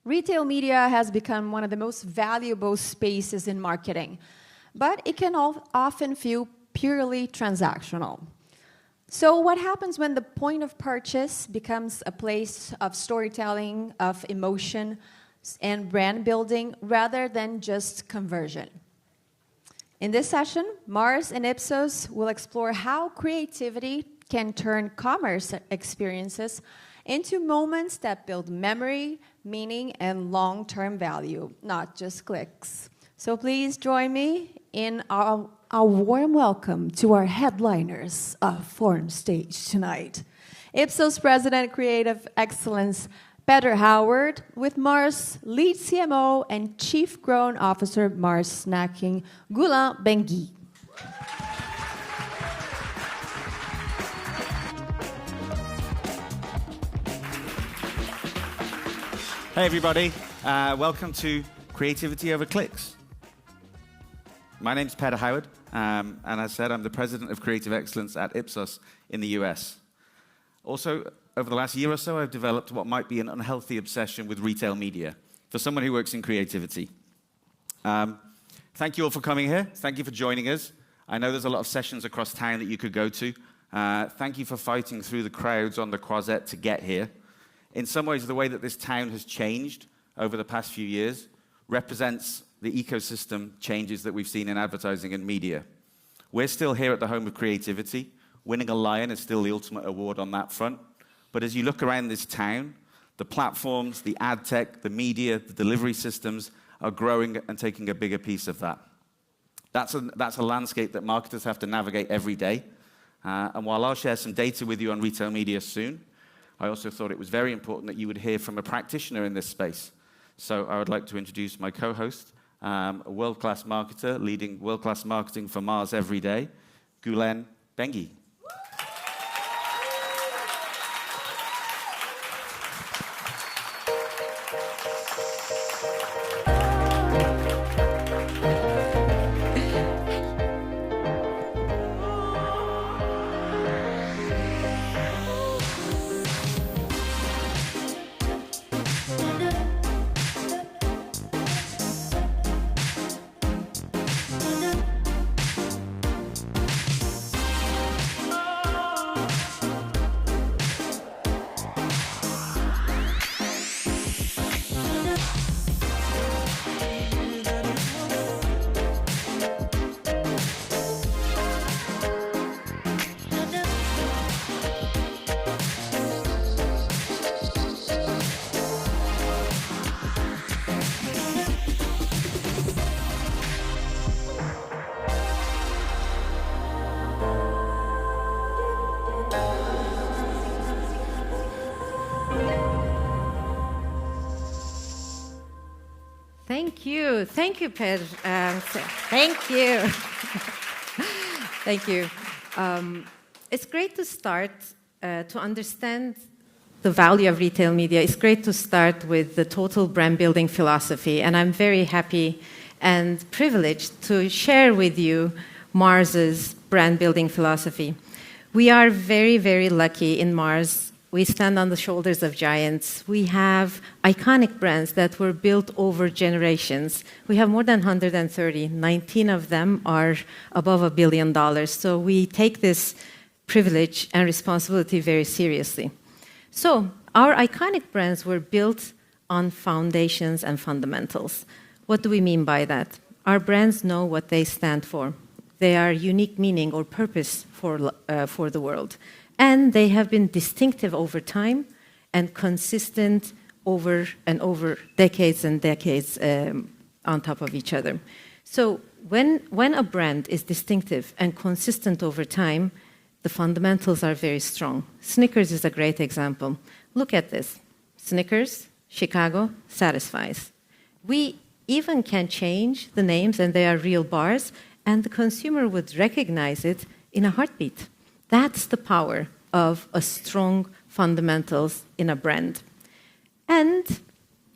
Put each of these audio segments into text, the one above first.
Retail media has become one of the most valuable spaces in marketing, but it can often feel purely transactional. So what happens when the point of purchase becomes a place of storytelling, of emotion, and brand building, rather than just conversion? In this session, Mars and Ipsos will explore how creativity can turn commerce experiences into moments that build memory, meaning, and long-term value, not just clicks. So please join me in our warm welcome to our headliners of Forum Stage tonight. Ipsos President Creative Excellence, Peter Howard, with Mars Lead CMO and Chief Growth Officer, Mars Snacking, Buildin. Hey everybody, welcome to Creativity Over Clicks. My name's Peter Howard, and as I said, I'm the President of Creative Excellence at Ipsos in the US. Also, over the last year or so, I've developed what might be an unhealthy obsession with retail media for someone who works in creativity. Thank you all for coming here. Thank you for joining us. I know there's a lot of sessions across town that you could go to. Thank you for fighting through the crowds on the Croisette to get here. In some ways, the way that this town has changed over the past few years represents the ecosystem changes that we've seen in advertising and media. We're still here at the home of creativity. Winning a Lion is still the ultimate award on that front. But as you look around this town, the platforms, the ad tech, the media, the delivery systems are growing and taking a bigger piece of that. That's a landscape that marketers have to navigate every day. And while I'll share some data with you on retail media soon, I also thought it was very important that you would hear from a practitioner in this space. So I would like to introduce my co-host, a world-class marketer leading world-class marketing for Mars every day, Buildin. Thank you, Pedro. Thank you. Thank you. It's great to start to understand the value of retail media. It's great to start with the total brand building philosophy, and I'm very happy and privileged to share with you Mars's brand building philosophy. We are very, very lucky in Mars. We stand on the shoulders of giants. We have iconic brands that were built over generations. We have more than 130. 19 of them are above $1 billion. So we take this privilege and responsibility very seriously. So our iconic brands were built on foundations and fundamentals. What do we mean by that? Our brands know what they stand for. They are unique meaning or purpose for the world. And they have been distinctive over time and consistent over and over decades and decades on top of each other. So when a brand is distinctive and consistent over time, the fundamentals are very strong. Snickers is a great example. Look at this. Snickers, Chicago, satisfies. We even can change the names, and they are real bars, and the consumer would recognize it in a heartbeat. That's the power of a strong fundamentals in a brand. And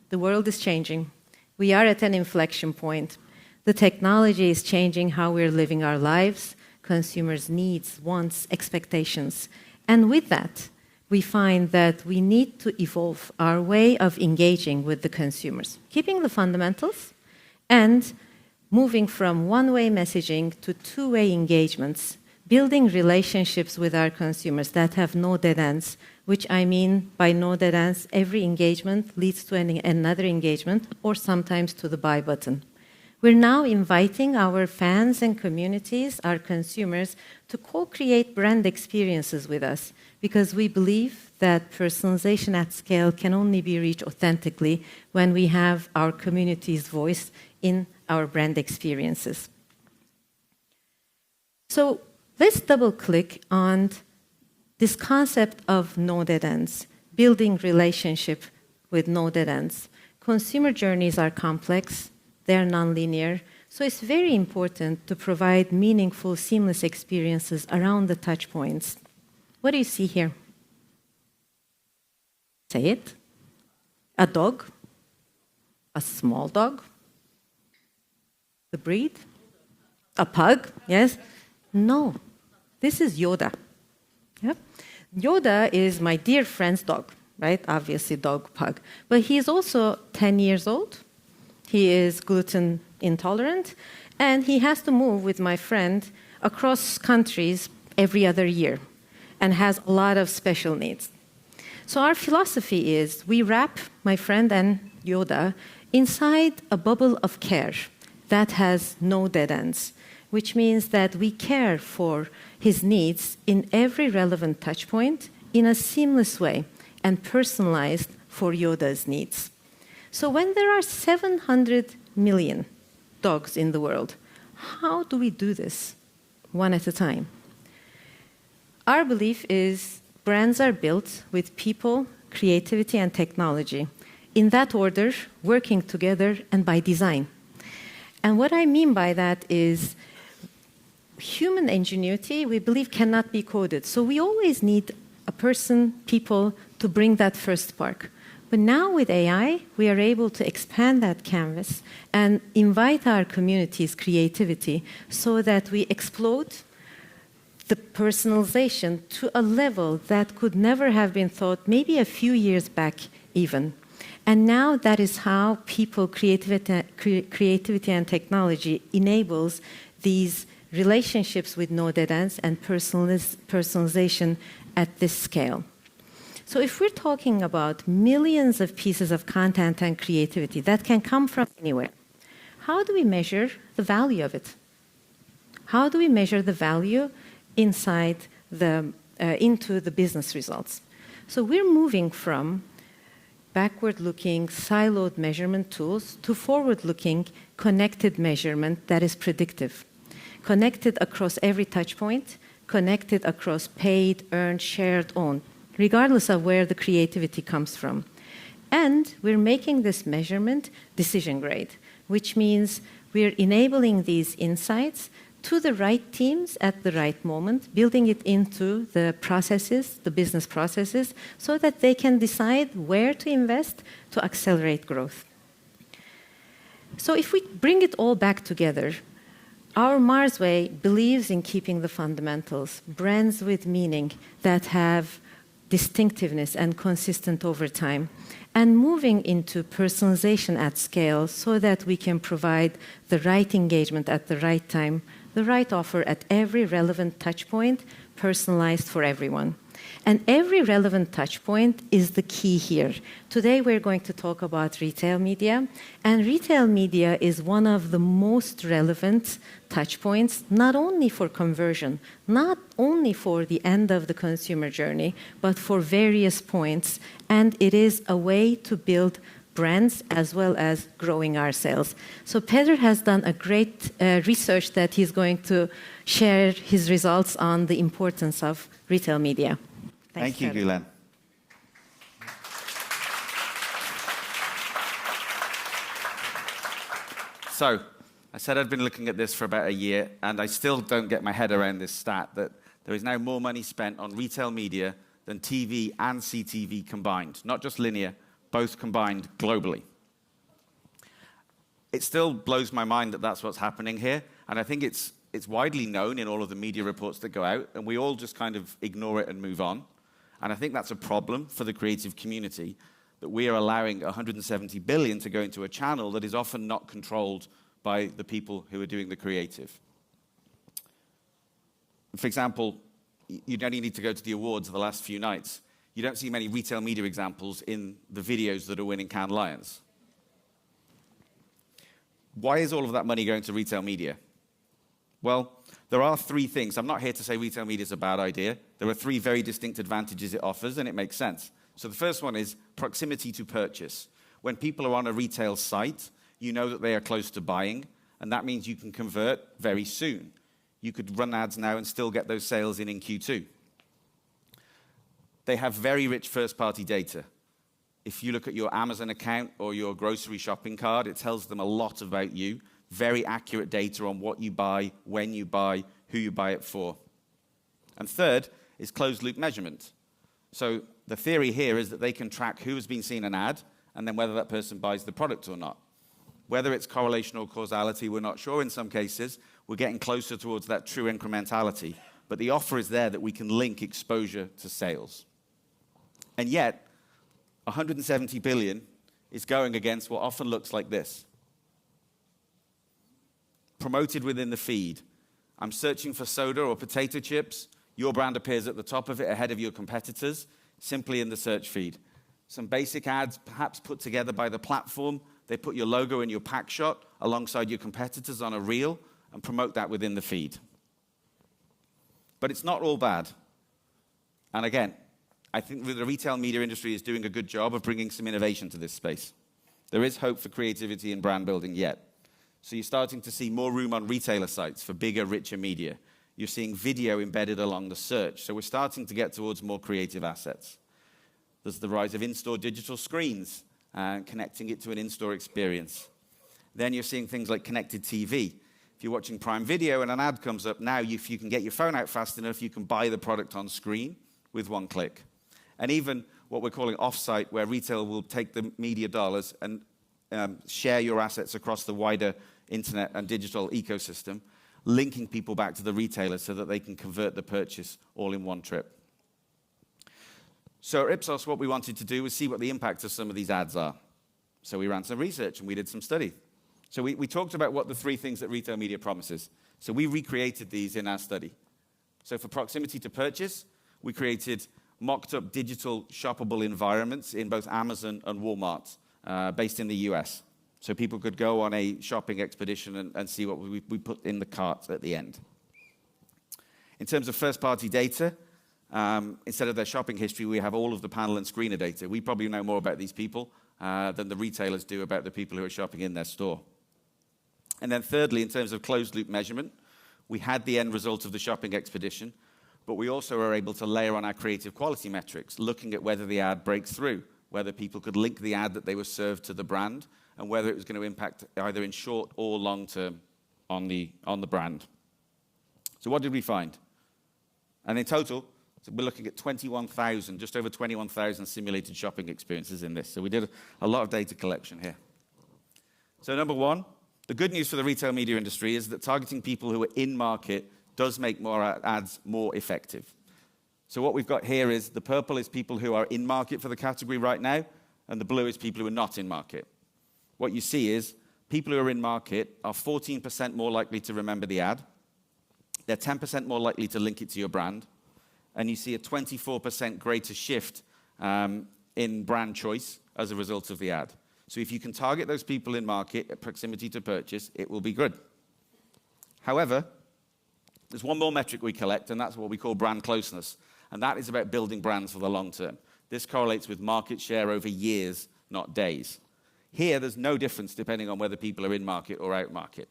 the world is changing. We are at an inflection point. The technology is changing how we're living our lives, consumers' needs, wants, expectations. And with that, we find that we need to evolve our way of engaging with the consumers, keeping the fundamentals and moving from one-way messaging to two-way engagements, building relationships with our consumers that have no dead ends, which I mean by no dead ends, every engagement leads to another engagement or sometimes to the buy button. We're now inviting our fans and communities, our consumers, to co-create brand experiences with us because we believe that personalization at scale can only be reached authentically when we have our community's voice in our brand experiences. So let's double-click on this concept of no dead ends, building relationship with no dead ends. Consumer journeys are complex, they're nonlinear, so it's very important to provide meaningful, seamless experiences around the touch points. What do you see here? Say it. A dog? A small dog? The breed? A pug? Yes? No. This is Yoda. Yep. Yoda is my dear friend's dog, right? Obviously, dog, pug. But he is also 10 years old. He is gluten intolerant. And he has to move with my friend across countries every other year and has a lot of special needs. So our philosophy is we wrap my friend and Yoda inside a bubble of care that has no dead ends, which means that we care for his needs in every relevant touch point in a seamless way and personalized for Yoda's needs. So when there are 700 million dogs in the world, how do we do this one at a time? Our belief is brands are built with people, creativity, and technology. In that order, working together and by design. And what I mean by that is human ingenuity, we believe, cannot be coded. So we always need a person, people, to bring that first spark. But now with AI, we are able to expand that canvas and invite our community's creativity so that we explode the personalization to a level that could never have been thought maybe a few years back even. And now that is how people, creativity and technology enables these relationships with no dead ends and personalization at this scale. So if we're talking about millions of pieces of content and creativity that can come from anywhere, how do we measure the value of it? How do we measure the value inside into the business results? So we're moving from backward-looking, siloed measurement tools to forward-looking, connected measurement that is predictive. Connected across every touch point, connected across paid, earned, shared, owned, regardless of where the creativity comes from. And we're making this measurement decision grade, which means we're enabling these insights to the right teams at the right moment, building it into the processes, the business processes, so that they can decide where to invest to accelerate growth. So if we bring it all back together, our Mars Way believes in keeping the fundamentals, brands with meaning that have distinctiveness and consistent over time, and moving into personalization at scale so that we can provide the right engagement at the right time, the right offer at every relevant touch point, personalized for everyone. And every relevant touch point is the key here. Today we're going to talk about retail media, and retail media is one of the most relevant touch points, not only for conversion, not only for the end of the consumer journey, but for various points, and it is a way to build brands as well as growing our sales. So Pedro has done a great research that he's going to share his results on the importance of retail media. Thank you, Gulen. So, I said I'd been looking at this for about a year, and I still don't get my head around this stat that there is now more money spent on retail media than TV and CTV combined, not just linear, both combined globally. It still blows my mind that that's what's happening here, and I think it's widely known in all of the media reports that go out, and we all just kind of ignore it and move on. And I think that's a problem for the creative community, that we are allowing 170 billion to go into a channel that is often not controlled by the people who are doing the creative. For example, you only need to go to the awards of the last few nights. You don't see many retail media examples in the videos that are winning Cannes Lions. Why is all of that money going to retail media? Well, there are three things. I'm not here to say retail media is a bad idea. There are three very distinct advantages it offers, and it makes sense. So the first one is proximity to purchase. When people are on a retail site, you know that they are close to buying, and that means you can convert very soon. You could run ads now and still get those sales in Q2. They have very rich first-party data. If you look at your Amazon account or your grocery shopping cart, it tells them a lot about you. Very accurate data on what you buy, when you buy, who you buy it for. And third is closed-loop measurement. So the theory here is that they can track who has been seeing an ad and then whether that person buys the product or not. Whether it's correlation or causality, we're not sure in some cases. We're getting closer towards that true incrementality. But the offer is there that we can link exposure to sales. And yet, 170 billion is going against what often looks like this. Promoted within the feed. I'm searching for soda or potato chips. Your brand appears at the top of it ahead of your competitors, simply in the search feed. Some basic ads, perhaps put together by the platform. They put your logo in your pack shot alongside your competitors on a reel and promote that within the feed. But it's not all bad. And again, I think the retail media industry is doing a good job of bringing some innovation to this space. There is hope for creativity and brand building yet. So you're starting to see more room on retailer sites for bigger, richer media. You're seeing video embedded along the search. So we're starting to get towards more creative assets. There's the rise of in-store digital screens and connecting it to an in-store experience. Then you're seeing things like connected TV. If you're watching Prime Video and an ad comes up, now if you can get your phone out fast enough, you can buy the product on screen with one click. And even what we're calling off-site, where retail will take the media dollars and share your assets across the wider internet and digital ecosystem, linking people back to the retailer so that they can convert the purchase all in one trip. So at Ipsos, what we wanted to do was see what the impact of some of these ads are. So we ran some research and we did some study. So we talked about what the three things that retail media promises. So we recreated these in our study. So for proximity to purchase, we created mocked up digital shoppable environments in both Amazon and Walmart, based in the US. So people could go on a shopping expedition and see what we put in the cart at the end. In terms of first-party data, instead of their shopping history, we have all of the panel and screener data. We probably know more about these people than the retailers do about the people who are shopping in their store. And then thirdly, in terms of closed-loop measurement, we had the end result of the shopping expedition, but we also are able to layer on our creative quality metrics, looking at whether the ad breaks through, whether people could link the ad that they were served to the brand, and whether it was going to impact either in short or long term on the brand. So what did we find? And in total, so we're looking at 21,000, just over 21,000 simulated shopping experiences in this. So we did a lot of data collection here. So number one, the good news for the retail media industry is that targeting people who are in market does make more ads more effective. So what we've got here is the purple is people who are in market for the category right now, and the blue is people who are not in market. What you see is people who are in market are 14% more likely to remember the ad. They're 10% more likely to link it to your brand. And you see a 24% greater shift in brand choice as a result of the ad. So if you can target those people in market at proximity to purchase, it will be good. However, there's one more metric we collect, and that's what we call brand closeness. And that is about building brands for the long term. This correlates with market share over years, not days. Here, there's no difference depending on whether people are in market or out market.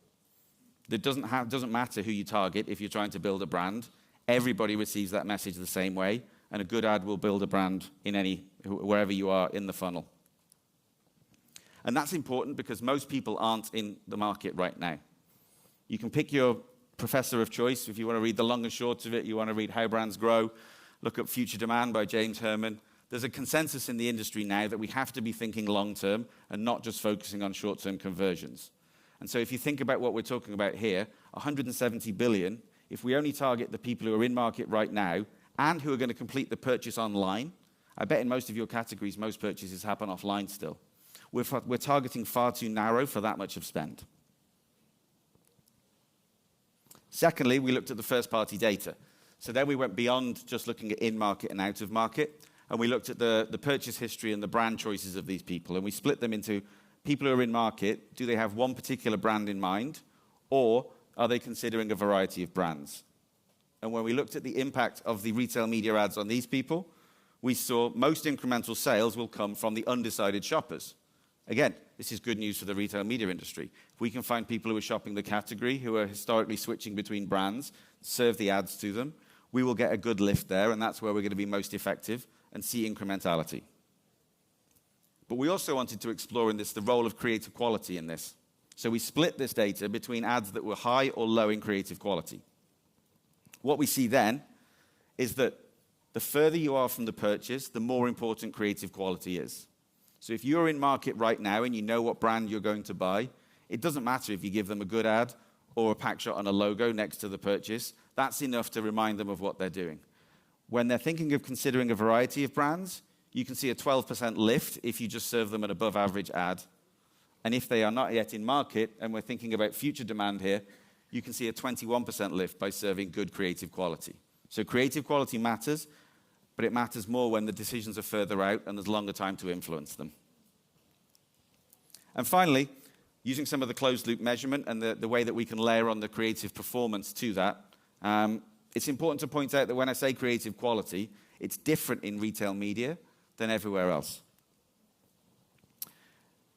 It doesn't matter who you target if you're trying to build a brand. Everybody receives that message the same way, and a good ad will build a brand in wherever you are in the funnel. And that's important because most people aren't in the market right now. You can pick your professor of choice. If you want to read the long and short of it, you want to read How Brands Grow, look up Future Demand by James Herman. There's a consensus in the industry now that we have to be thinking long-term and not just focusing on short-term conversions. And so if you think about what we're talking about here, 170 billion, if we only target the people who are in market right now and who are going to complete the purchase online. I bet in most of your categories, most purchases happen offline still. We're targeting far too narrow for that much of spend. Secondly, we looked at the first-party data. So then we went beyond just looking at in-market and out-of-market, and we looked at the purchase history and the brand choices of these people, and we split them into people who are in market. Do they have one particular brand in mind, or are they considering a variety of brands? And when we looked at the impact of the retail media ads on these people, we saw most incremental sales will come from the undecided shoppers. Again, this is good news for the retail media industry. If we can find people who are shopping the category, who are historically switching between brands, serve the ads to them, we will get a good lift there, and that's where we're going to be most effective and see incrementality. But we also wanted to explore in this the role of creative quality in this. So we split this data between ads that were high or low in creative quality. What we see then is that the further you are from the purchase, the more important creative quality is. So if you're in market right now and you know what brand you're going to buy, it doesn't matter if you give them a good ad or a pack shot on a logo next to the purchase. That's enough to remind them of what they're doing. When they're thinking of considering a variety of brands, you can see a 12% lift if you just serve them an above-average ad. And if they are not yet in market, and we're thinking about future demand here, you can see a 21% lift by serving good creative quality. So creative quality matters, but it matters more when the decisions are further out and there's longer time to influence them. And finally, using some of the closed-loop measurement and the way that we can layer on the creative performance to that, it's important to point out that when I say creative quality, it's different in retail media than everywhere else.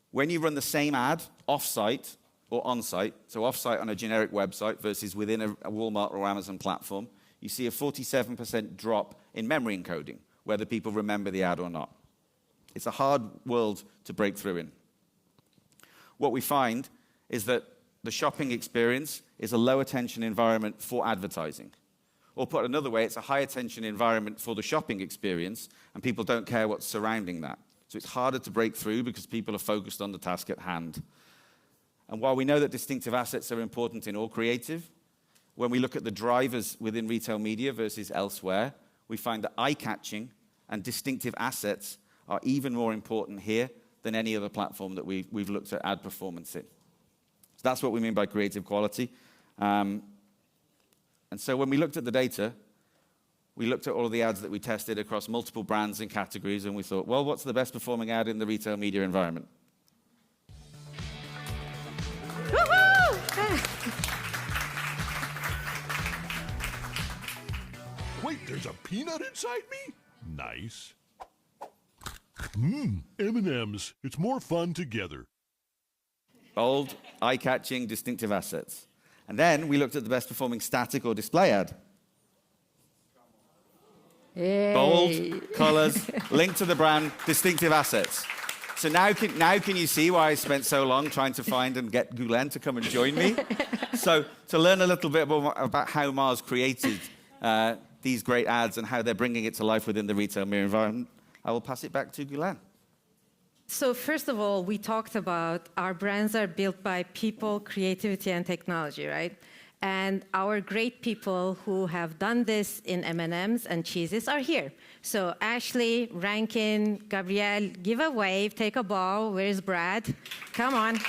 When you run the same ad off-site or on-site, so off-site on a generic website versus within a Walmart or Amazon platform, you see a 47% drop in memory encoding, whether people remember the ad or not. It's a hard world to break through in. What we find is that the shopping experience is a low-attention environment for advertising. Or put another way, it's a high-attention environment for the shopping experience, and people don't care what's surrounding that. So it's harder to break through because people are focused on the task at hand. And while we know that distinctive assets are important in all creative, when we look at the drivers within retail media versus elsewhere, we find that eye-catching and distinctive assets are even more important here than any other platform that we've looked at ad performance in. So that's what we mean by creative quality. And so when we looked at the data, we looked at all of the ads that we tested across multiple brands and categories, and we thought, well, what's the best performing ad in the retail media environment? Wait, there's a peanut inside me? Nice. M&M's. It's more fun together. Bold, eye-catching, distinctive assets. And then we looked at the best performing static or display ad. Yay. Bold, colors, linked to the brand, distinctive assets. So now can you see why I spent so long trying to find and get Buildin to come and join me? So to learn a little bit more about how Mars created these great ads and how they're bringing it to life within the retail media environment, I will pass it back to Buildin. So first of all, we talked about our brands are built by people, creativity, and technology, right? And our great people who have done this in M&Ms and cheeses are here. So Ashley, Rankin, Gabrielle, give a wave, take a bow. Where's Brad? Come on.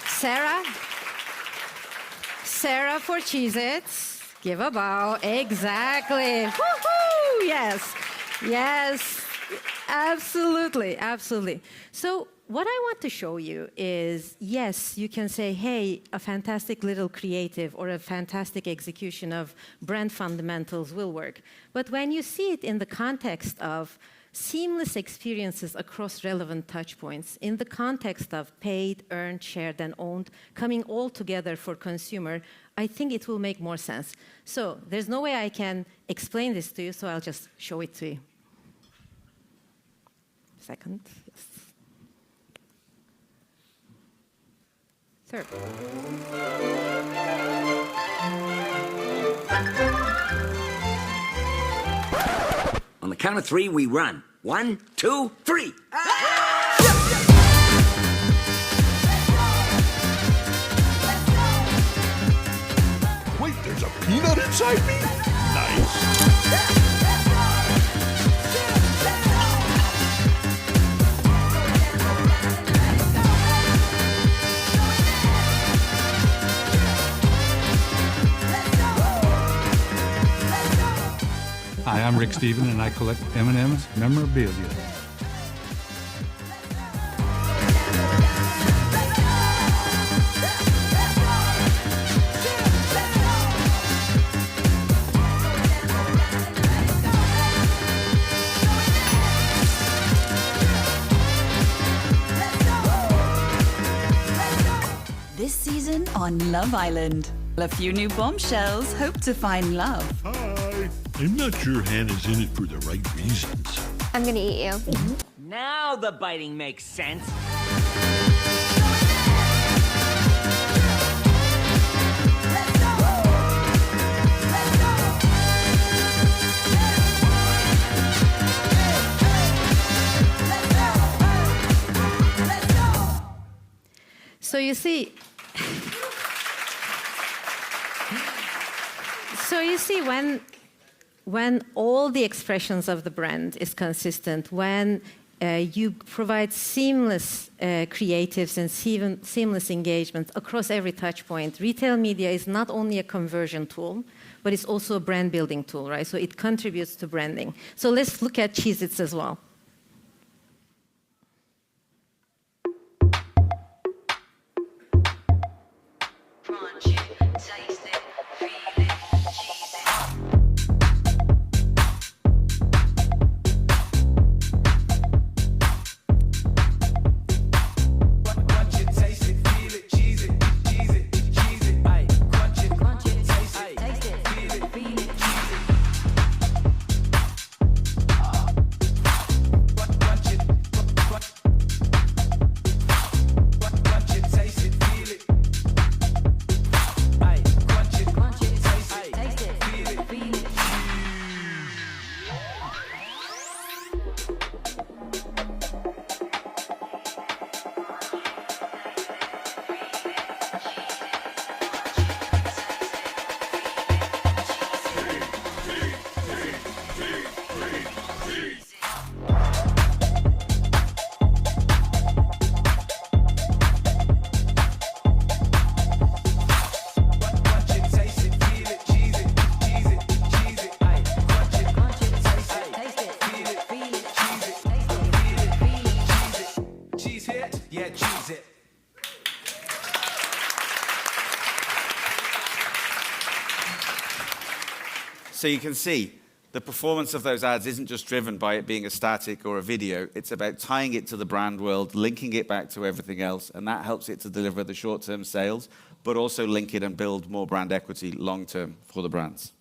Sarah for Cheez-Its. Give a bow. Exactly. Woohoo! Yes. Absolutely. So what I want to show you is, yes, you can say, hey, a fantastic little creative or a fantastic execution of brand fundamentals will work. But when you see it in the context of seamless experiences across relevant touch points, in the context of paid, earned, shared, and owned, coming all together for consumer, I think it will make more sense. So there's no way I can explain this to you, so I'll just show it to you. Second, yes. Third. On the count of three, we run. 1, 2, 3. Wait, there's a peanut inside me? I'm Rick Steven, and I collect M&M's memorabilia. This season on Love Island, a few new bombshells hope to find love. Hi. I'm not sure Hannah's in it for the right reasons. I'm gonna eat you. Now the biting makes sense. So you see, when all the expressions of the brand is consistent, when you provide seamless creatives and seamless engagement across every touch point, retail media is not only a conversion tool, but it's also a brand building tool, right? So it contributes to branding. So let's look at Cheez-Its as well. So you can see the performance of those ads isn't just driven by it being a static or a video. It's about tying it to the brand world, linking it back to everything else, and that helps it to deliver the short-term sales, but also link it and build more brand equity long-term for the brands.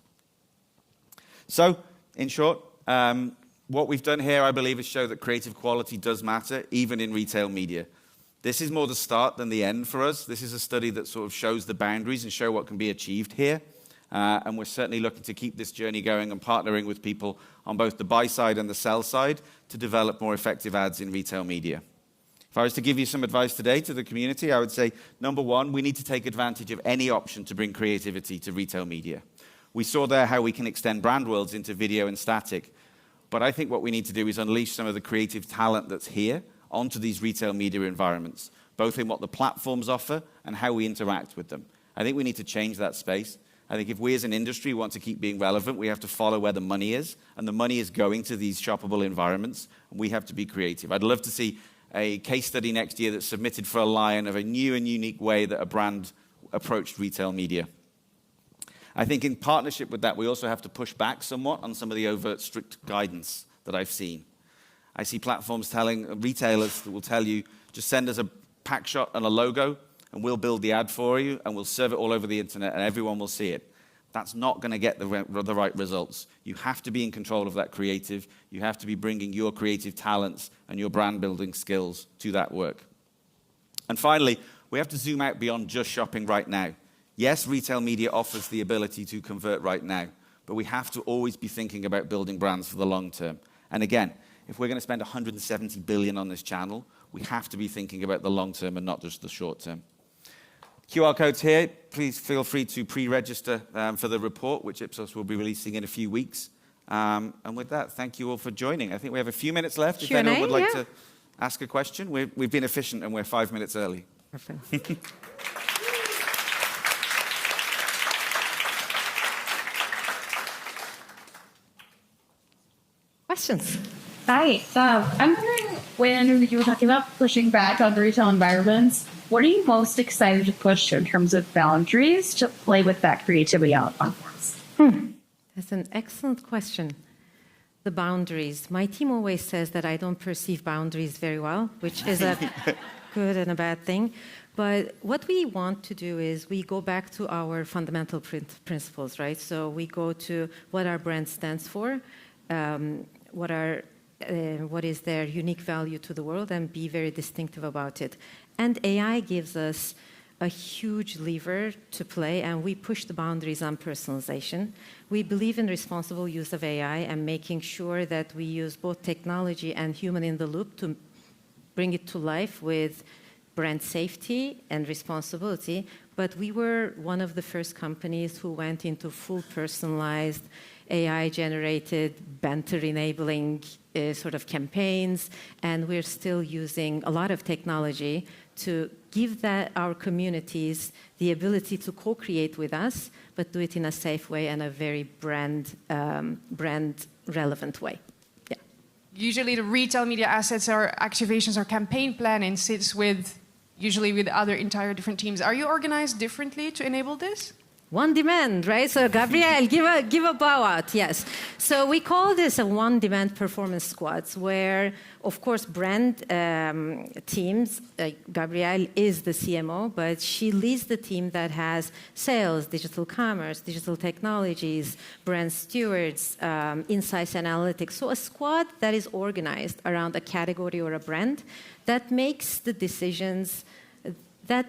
So, in short, what we've done here, I believe, is show that creative quality does matter, even in retail media. This is more the start than the end for us. This is a study that sort of shows the boundaries and show what can be achieved here. And we're certainly looking to keep this journey going and partnering with people on both the buy side and the sell side to develop more effective ads in retail media. If I was to give you some advice today to the community, I would say, number one, we need to take advantage of any option to bring creativity to retail media. We saw there how we can extend brand worlds into video and static. But I think what we need to do is unleash some of the creative talent that's here onto these retail media environments, both in what the platforms offer and how we interact with them. I think we need to change that space. I think if we as an industry want to keep being relevant, we have to follow where the money is, and the money is going to these shoppable environments, and we have to be creative. I'd love to see a case study next year that's submitted for a Lion of a new and unique way that a brand approached retail media. I think in partnership with that, we also have to push back somewhat on some of the overt strict guidance that I've seen. I see platforms telling retailers that will tell you, just send us a pack shot and a logo, and we'll build the ad for you, and we'll serve it all over the internet, and everyone will see it. That's not going to get the right results. You have to be in control of that creative. You have to be bringing your creative talents and your brand building skills to that work. And finally, we have to zoom out beyond just shopping right now. Yes, retail media offers the ability to convert right now, but we have to always be thinking about building brands for the long term. And again, if we're going to spend $170 billion on this channel, we have to be thinking about the long term and not just the short term. QR codes here. Please feel free to pre-register for the report, which Ipsos will be releasing in a few weeks. And with that, thank you all for joining. I think we have a few minutes left. If anyone would like to ask a question, we've been efficient and we're 5 minutes early. Perfect. questions. Hi. I'm wondering, when you were talking about pushing back on retail environments, what are you most excited to push in terms of boundaries to play with that creativity on platforms? That's an excellent question. The boundaries. My team always says that I don't perceive boundaries very well, which is a good and a bad thing. But what we want to do is we go back to our fundamental principles, right? So we go to what our brand stands for, what is their unique value to the world, and be very distinctive about it. And AI gives us a huge lever to play, and we push the boundaries on personalization. We believe in responsible use of AI and making sure that we use both technology and human in the loop to bring it to life with brand safety and responsibility. But we were one of the first companies who went into full personalized AI-generated, banter-enabling sort of campaigns, and we're still using a lot of technology to give our communities the ability to co-create with us, but do it in a safe way and a very brand-relevant way. Yeah. Usually the retail media assets or activations or campaign planning sits usually with other entire different teams. Are you organized differently to enable this? One demand, right? So Gabrielle, give a bow out, yes. So we call this a one demand performance squads, where, of course, brand teams, Gabrielle is the CMO, but she leads the team that has sales, digital commerce, digital technologies, brand stewards, insights and analytics. So a squad that is organized around a category or a brand that makes the decisions that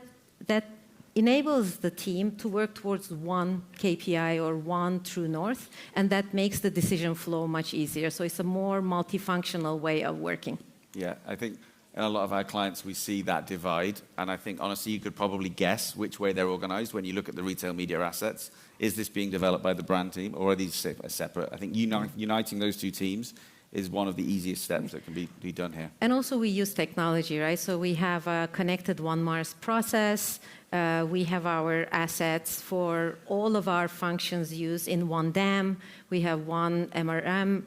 enables the team to work towards one KPI or one true north, and that makes the decision flow much easier. So it's a more multifunctional way of working. Yeah, I think in a lot of our clients, we see that divide. And I think, honestly, you could probably guess which way they're organized when you look at the retail media assets. Is this being developed by the brand team, or are these separate? I think uniting those two teams is one of the easiest steps that can be done here. And also we use technology, right? So we have a connected One Mars process. We have our assets for all of our functions used in one DAM. We have one MRM,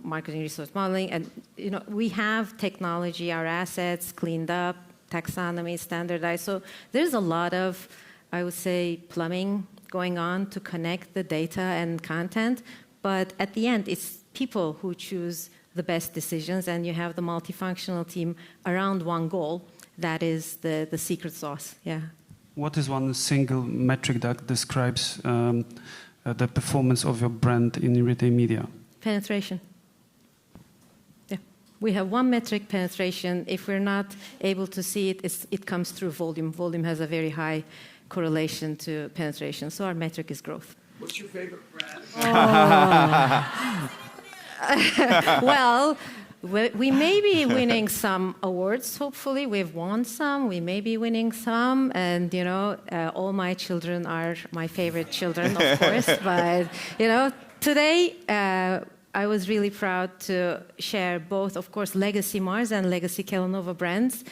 marketing resource modeling. And, we have technology, our assets cleaned up, taxonomy, standardized. So there's a lot of, I would say, plumbing going on to connect the data and content. But at the end, it's people who choose the best decisions, and you have the multifunctional team around one goal. That is the secret sauce, yeah. What is one single metric that describes the performance of your brand in retail media? Penetration. Yeah. We have one metric, penetration. If we're not able to see it, it comes through volume. Volume has a very high correlation to penetration, so our metric is growth. What's your favorite brand? Oh. Well, we may be winning some awards, hopefully. We've won some. We may be winning some. And, all my children are my favorite children, of course. But, today I was really proud to share both, of course, Legacy Mars and Legacy Kellanova brands.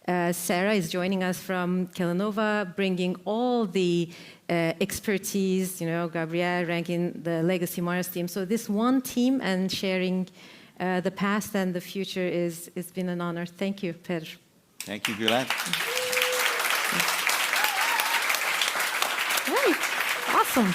Sarah is joining us from Kellanova, bringing all the expertise, Gabrielle ranking the Legacy Mars team. So this one team and sharing the past and the future it's been an honor. Thank you, Per. Thank you, Gülen. Great. Awesome.